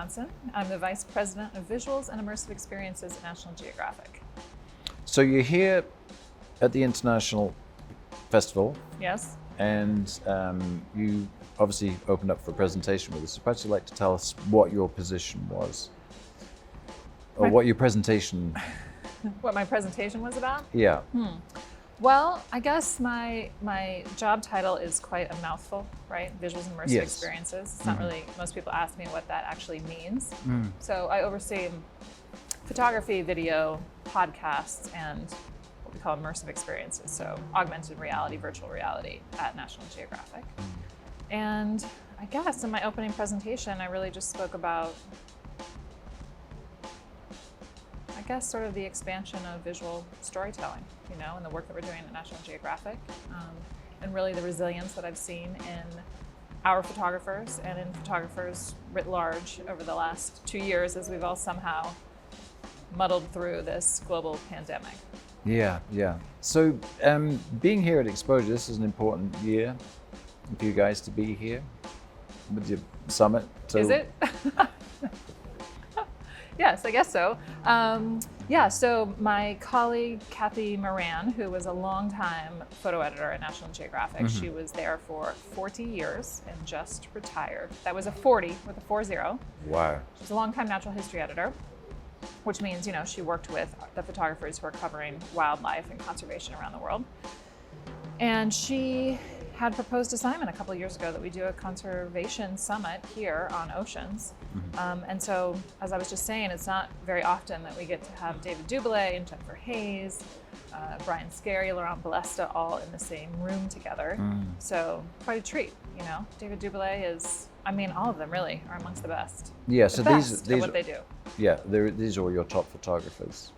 Johnson. I'm the Vice President of Visuals and Immersive Experiences at National Geographic. So you're here at the International Festival. Yes. And you obviously opened up for a presentation with us. So perhaps you'd like to tell us what your position was, or what your presentation... What my presentation was about? Yeah. Well, I guess my job title is quite a mouthful, right? Visuals and Immersive Experiences. It's not really, most people ask me what that actually means. So I oversee photography, video, podcasts, and what we call immersive experiences. So augmented reality, virtual reality at National Geographic. And I guess in my opening presentation, I really just spoke about, I guess, sort of the expansion of visual storytelling, you know, and the work that we're doing at National Geographic, and really the resilience that I've seen in our photographers and in photographers writ large over the last 2 years as we've all somehow muddled through this global pandemic. Yeah. So being here at Xposure, this is an important year for you guys to be here with your summit. So Is it? Yes, I guess so. So my colleague, Kathy Moran, who was a longtime photo editor at National Geographic, she was there for 40 years and just retired. That was a 40 with a 40. Wow. She's a longtime natural history editor, which means, you know, she worked with the photographers who are covering wildlife and conservation around the world. And she had proposed assignment a couple of years ago that we do a conservation summit here on oceans. And so, as I was just saying, it's not very often that we get to have David Duboulet and Jennifer Hayes, Brian Scarry, Laurent Balesta all in the same room together. So quite a treat, you know. David Duboulet is, I mean, all of them really are amongst the best. Yeah, so these at what they do. Yeah, these are all your top photographers.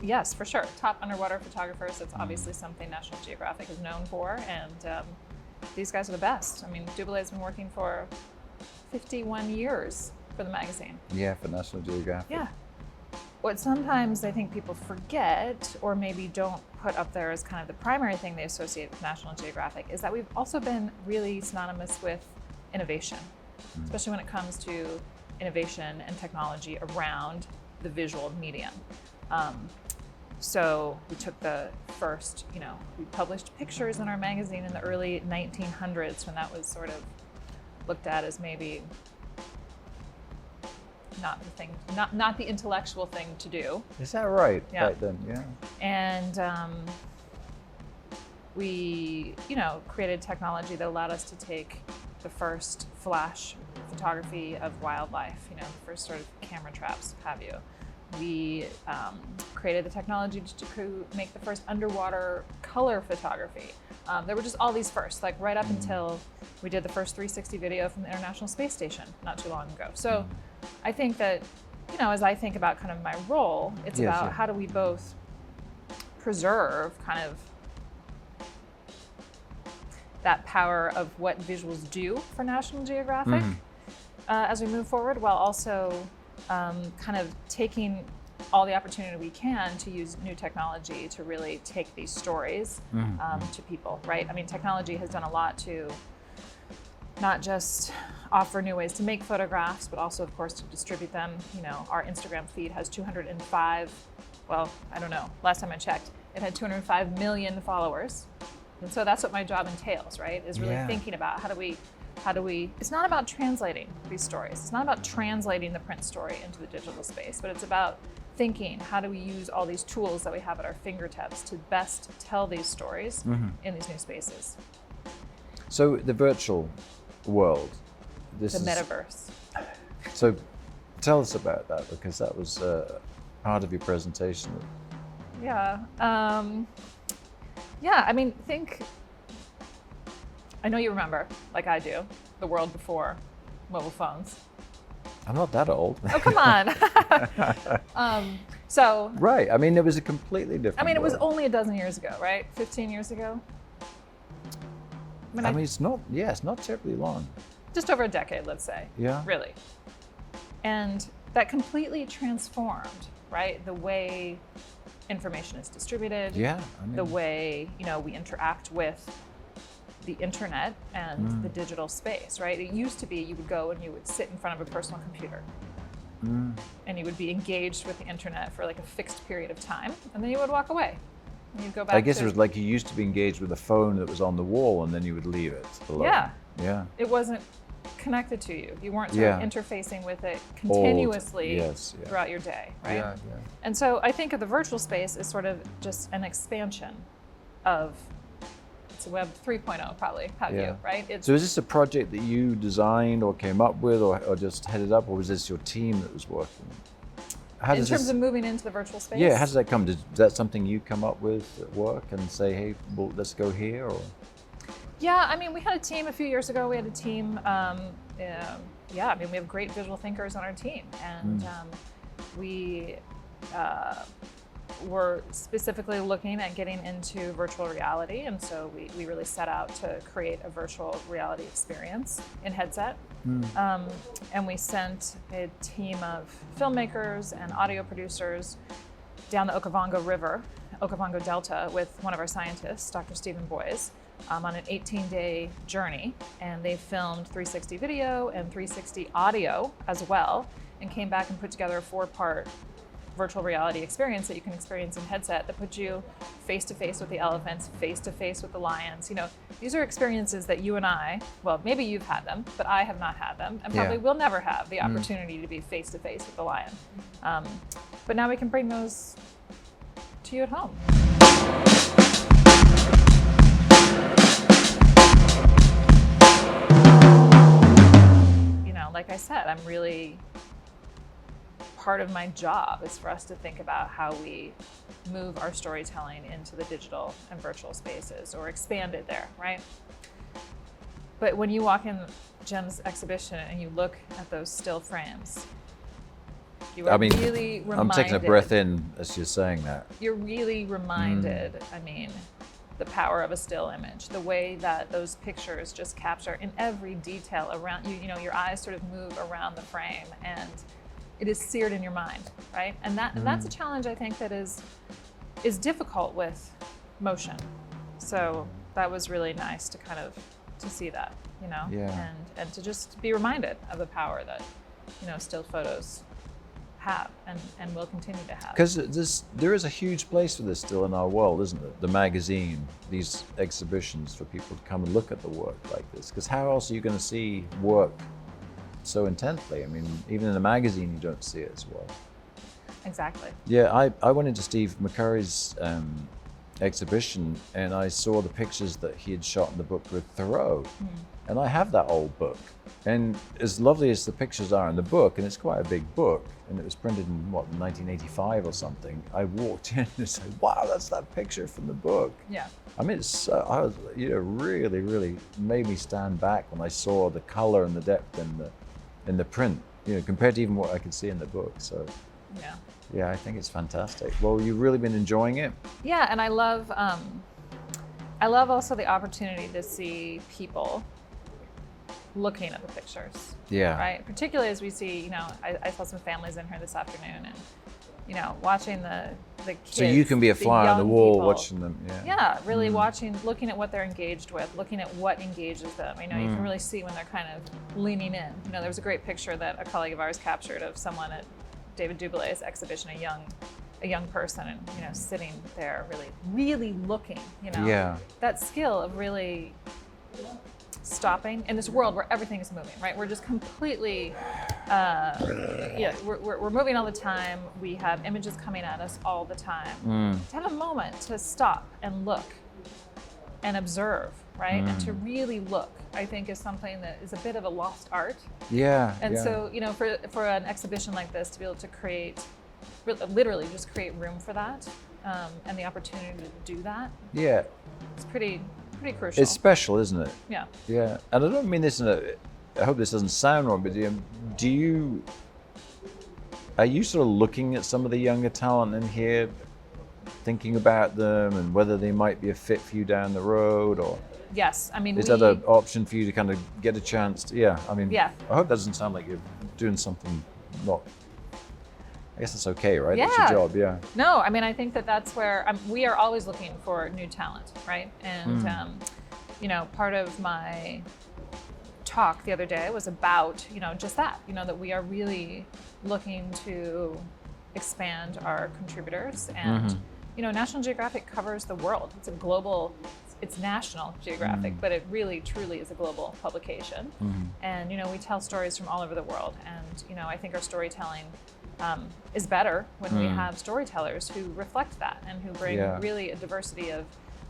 Yes, for sure. Top underwater photographers. It's obviously something National Geographic is known for, and these guys are the best. I mean, Duboulet's been working for 51 years for the magazine. Yeah, for National Geographic. Yeah. What sometimes I think people forget, or maybe don't put up there as kind of the primary thing they associate with National Geographic, is that we've also been really synonymous with innovation, especially when it comes to innovation and technology around the visual medium. So we took the first, you know, we published pictures in our magazine in the early 1900s when that was sort of looked at as maybe not the thing, not the intellectual thing to do. Is that right? Yeah. Back then, yeah. And we, you know, created technology that allowed us to take the first flash photography of wildlife, you know, the first sort of camera traps, have you. We created the technology to make the first underwater color photography. There were just all these firsts, like right up until we did the first 360 video from the International Space Station not too long ago. So I think that, you know, as I think about kind of my role, it's about how do we both preserve kind of that power of what visuals do for National Geographic as we move forward, while also kind of taking all the opportunity we can to use new technology to really take these stories to people, right? I mean, technology has done a lot to not just offer new ways to make photographs, but also, of course, to distribute them. You know, our Instagram feed has 205, well, I don't know, last time I checked, it had 205 million followers. And so that's what my job entails, right? Is really thinking about how do we, it's not about translating these stories. It's not about translating the print story into the digital space, but it's about thinking, how do we use all these tools that we have at our fingertips to best tell these stories in these new spaces. So the virtual world, The metaverse. So tell us about that, because that was part of your presentation. Yeah. I mean, I know you remember, like I do, the world before mobile phones. I'm not that old. Oh, come on. Right, I mean, it was a completely different it was world. only a dozen years ago, right? 15 years ago? I mean, it's not terribly long. Just over a decade, let's say. Yeah. Really. And that completely transformed, right? The way information is distributed. Yeah. I mean, the way, you know, we interact with the internet and the digital space, right? It used to be you would go and you would sit in front of a personal computer and you would be engaged with the internet for like a fixed period of time, and then you would walk away. And you'd go back I guess it was like you used to be engaged with a phone that was on the wall, and then you would leave it alone. Yeah. Yeah. It wasn't connected to you. You weren't sort of interfacing with it continuously throughout your day, right? Yeah. And so I think of the virtual space as sort of just an expansion of, it's a Web 3.0 probably, have you, right? So is this a project that you designed or came up with or just headed up, or was this your team that was working? In terms of moving into the virtual space? Yeah, how does that come? Is that something you come up with at work and say, hey, well, let's go here? Or? Yeah, I mean, we had a team a few years ago. We had a team, I mean, we have great visual thinkers on our team. And we were specifically looking at getting into virtual reality. And so we really set out to create a virtual reality experience in headset. And we sent a team of filmmakers and audio producers down the Okavango Delta with one of our scientists, Dr. Stephen Boyes, on an 18-day journey. And they filmed 360 video and 360 audio as well, and came back and put together a 4-part virtual reality experience that you can experience in headset that puts you face-to-face with the elephants, face-to-face with the lions. You know, these are experiences that you and I, well, maybe you've had them, but I have not had them, and probably will never have the opportunity to be face-to-face with the lion. But now we can bring those to you at home. You know, like I said, I'm really, part of my job is for us to think about how we move our storytelling into the digital and virtual spaces, or expand it there, right? But when you walk in Jem's exhibition and you look at those still frames, you are really reminded. I'm taking a breath in as you're saying that. You're really reminded, I mean, the power of a still image, the way that those pictures just capture in every detail around you. You know, your eyes sort of move around the frame, and it is seared in your mind, right? And that's a challenge, I think, that is difficult with motion. So that was really nice to kind of to see that, you know, and to just be reminded of the power that, you know, still photos have and will continue to have. Because there is a huge place for this still in our world, isn't it? The magazine, these exhibitions for people to come and look at the work like this. Because how else are you going to see work so intently? I mean, even in a magazine, you don't see it as well. Exactly. Yeah, I went into Steve McCurry's exhibition, and I saw the pictures that he had shot in the book with Thoreau. And I have that old book. And as lovely as the pictures are in the book, and it's quite a big book, and it was printed in, 1985 or something, I walked in and said, wow, that's that picture from the book. Yeah. I mean, I was, really, really made me stand back when I saw the color and the depth in the print, compared to even what I could see in the book. So yeah, I think it's fantastic. Well, you've really been enjoying it. Yeah, and I love also the opportunity to see people looking at the pictures. Yeah. Right. Particularly as we see, I saw some families in here this afternoon, and watching the kids. So you can be a fly on the wall people, watching them. Yeah. Yeah, really looking at what they're engaged with, looking at what engages them. You can really see when they're kind of leaning in. There was a great picture that a colleague of ours captured of someone at David Dublay's exhibition, a young person, and sitting there, really looking. That skill of really stopping in this world where everything is moving, right? We're just completely, we're moving all the time. We have images coming at us all the time. To have a moment to stop and look and observe, right? And to really look, I think, is something that is a bit of a lost art. Yeah. And so, for an exhibition like this, to be able to create, literally just create room for that, and the opportunity to do that. Yeah. It's pretty crucial. It's special, isn't it? Yeah. Yeah. And I don't mean this I hope this doesn't sound wrong, but are you sort of looking at some of the younger talent in here, thinking about them and whether they might be a fit for you down the road, or? Yes, I mean, is that an option for you to kind of get a chance to, I hope that doesn't sound like you're doing something not, I guess it's okay, right? That's your job, No, I mean, I think that's where we are always looking for new talent, right? And part of my talk the other day was about, just that, that we are really looking to expand our contributors. And, National Geographic covers the world. It's a global, it's National Geographic, but it really, truly is a global publication. And, we tell stories from all over the world. And, I think our storytelling is better when we have storytellers who reflect that and who bring really a diversity of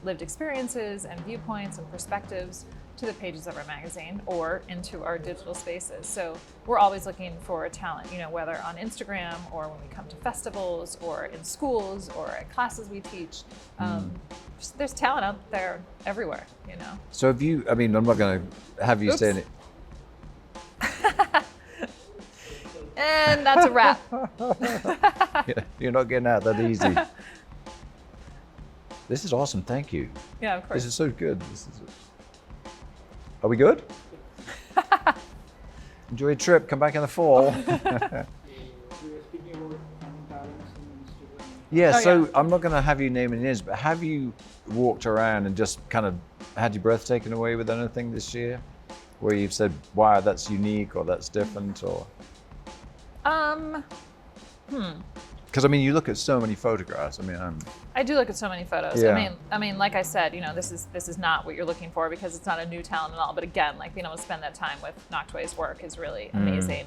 lived experiences and viewpoints and perspectives to the pages of our magazine or into our digital spaces. So we're always looking for talent, whether on Instagram or when we come to festivals or in schools or at classes we teach. There's talent out there everywhere, So have you, I'm not going to have you say it. And that's a wrap. You're not getting out that easy. This is awesome. Thank you. Yeah, of course. This is so good. Are we good? Enjoy your trip. Come back in the fall. Yeah, I'm not going to have you name any names, but have you walked around and just kind of had your breath taken away with anything this year? Where you've said, wow, that's unique or that's different or? Because you look at so many photographs. I do look at so many photos. Yeah. Like I said, this is not what you're looking for because it's not a new talent at all. But again, being able to spend that time with Noctway's work is really amazing.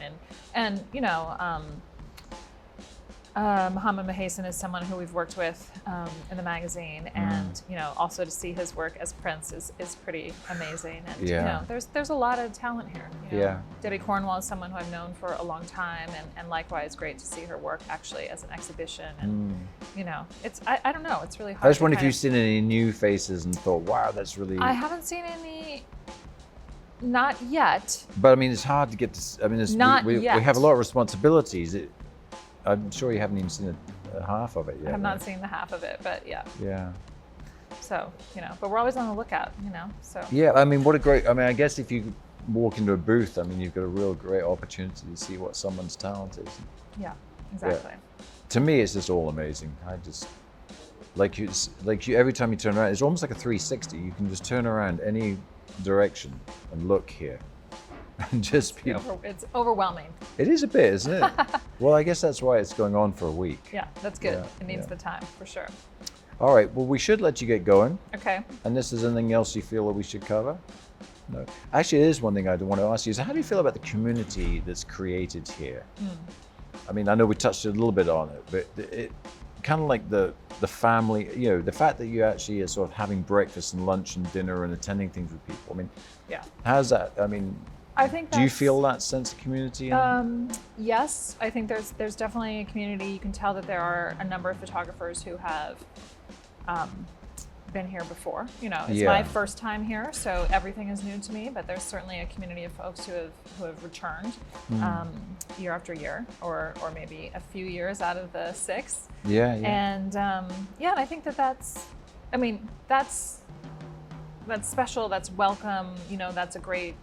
And Muhammad Mahasan is someone who we've worked with in the magazine, and also to see his work as Prince is pretty amazing. And there's a lot of talent here. Debbie Cornwall is someone who I've known for a long time, and likewise great to see her work actually as an exhibition. And it's I don't know, it's really hard. I just wonder if you've seen any new faces and thought, wow, that's really. I haven't seen any. Not yet. But it's hard to get to. We have a lot of responsibilities. I'm sure you haven't even seen a half of it yet. I have not seen the half of it, but yeah. Yeah. So, but we're always on the lookout, so. Yeah, what a great, I guess if you walk into a booth, you've got a real great opportunity to see what someone's talent is. Yeah, exactly. Yeah. To me, it's just all amazing. I just, every time you turn around, it's almost like a 360. You can just turn around any direction and look here. And just it's overwhelming. It is a bit, isn't it? Well, I guess that's why it's going on for a week. Yeah, that's good. It needs the time, for sure. All right, well, we should let you get going. Okay. Unless there's anything else you feel that we should cover? No. Actually, there is one thing I want to ask you, is how do you feel about the community that's created here? I know we touched a little bit on it, but it kind of like the family, the fact that you actually are sort of having breakfast and lunch and dinner and attending things with people. How's that? I think do you feel that sense of community? Yes, I think there's definitely a community. You can tell that there are a number of photographers who have been here before. It's my first time here, so everything is new to me. But there's certainly a community of folks who have returned year after year, or maybe a few years out of the 6. Yeah. And and I think that's special, that's welcome, that's a great,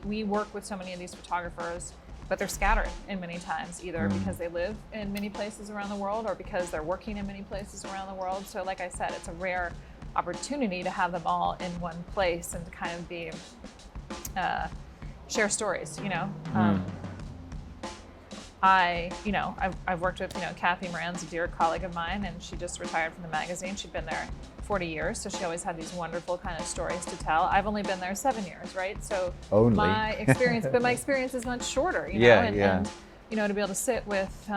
we work with so many of these photographers, but they're scattered in many times, either because they live in many places around the world or because they're working in many places around the world. So like I said, it's a rare opportunity to have them all in one place and to kind of be, share stories, I've worked with, Kathy Moran's a dear colleague of mine, and she just retired from the magazine. She'd been there 40 years, so she always had these wonderful kind of stories to tell. I've only been there 7 years, right? So my experience is much shorter, and to be able to sit with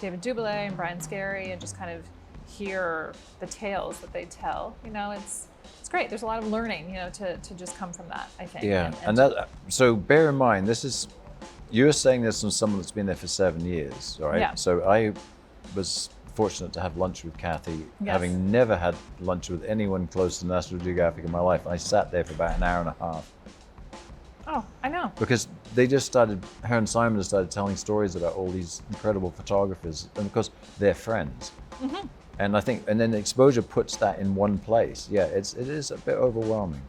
David Duboulet and Brian Scarry and just kind of hear the tales that they tell, it's great. There's a lot of learning, to just come from that, I think. Yeah, and that, so bear in mind, you're saying this from someone that's been there for 7 years, all right? Yeah. So I was fortunate to have lunch with Kathy, having never had lunch with anyone close to National Geographic in my life. I sat there for about an hour and a half. Oh, I know. Because her and Simon started telling stories about all these incredible photographers, and of course, they're friends. And I think, and then Xposure puts that in one place. Yeah, it is a bit overwhelming.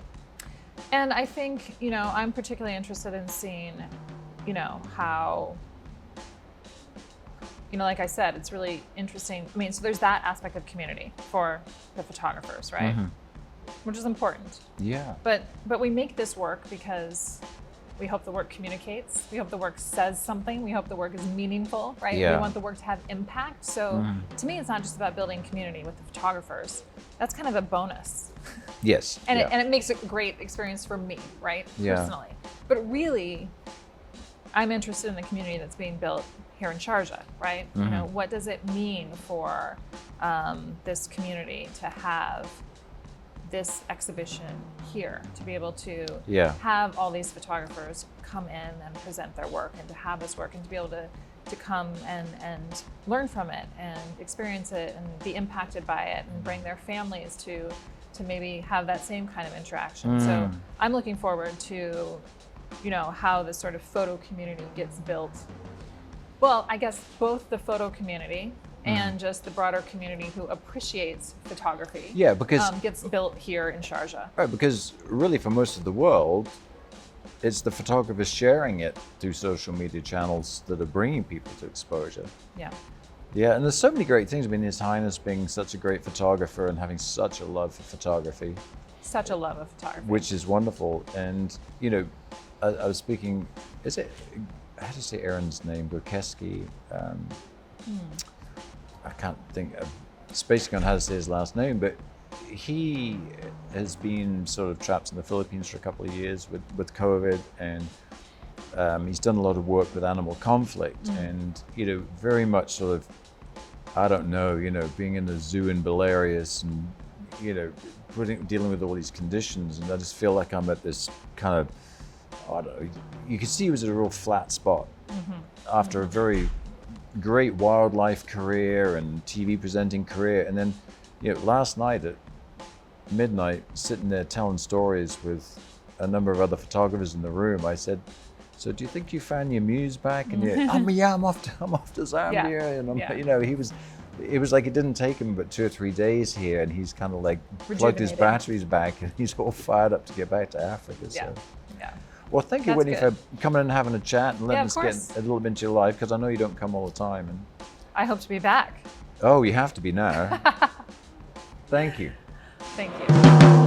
And I think, I'm particularly interested in seeing, how, like I said, it's really interesting. So there's that aspect of community for the photographers, right? which is important. Yeah. But we make this work because we hope the work communicates. We hope the work says something. We hope the work is meaningful, right? Yeah. We want the work to have impact. So to me, it's not just about building community with the photographers. That's kind of a bonus. Yes. And, yeah. it makes it a great experience for me, right? Yeah. Personally. But really, I'm interested in the community that's being built here in Sharjah, right? You know, what does it mean for this community to have this exhibition here, to be able to have all these photographers come in and present their work, and to have this work, and to be able to come and learn from it and experience it and be impacted by it and bring their families to maybe have that same kind of interaction. So I'm looking forward to, you know, how this sort of photo community gets built. Well, I guess both the photo community and just the broader community who appreciates photography because gets built here in Sharjah. Right, because really for most of the world, it's the photographers sharing it through social media channels that are bringing people to Xposure. Yeah. Yeah, and there's so many great things. I mean, His Highness being such a great photographer and having such a love for photography. Such a love of photography. Which is wonderful. And, you know, I was speaking, how do you say Aaron's name? Burkeski. I can't think, spacing on how to say his last name, but he has been sort of trapped in the Philippines for a couple of years with COVID, and he's done a lot of work with animal conflict, and, you know, very much sort of, I don't know, you know, being in the zoo in Belarus and, you know, dealing with all these conditions, and I just feel like I'm at this kind of, I don't know, you could see he was at a real flat spot after a very great wildlife career and TV presenting career, and then, you know, last night at midnight, sitting there telling stories with a number of other photographers in the room, I said, "So do you think you found your muse back?" And I'm off to Zambia, and you know, it was like it didn't take him but 2 or 3 days here, and he's kind of like plugged his batteries back, and he's all fired up to get back to Africa. So. Yeah. Well, thank you, Whitney, for coming in and having a chat and letting us get a little bit into your life, because I know you don't come all the time. And I hope to be back. Oh, you have to be now. Thank you. Thank you.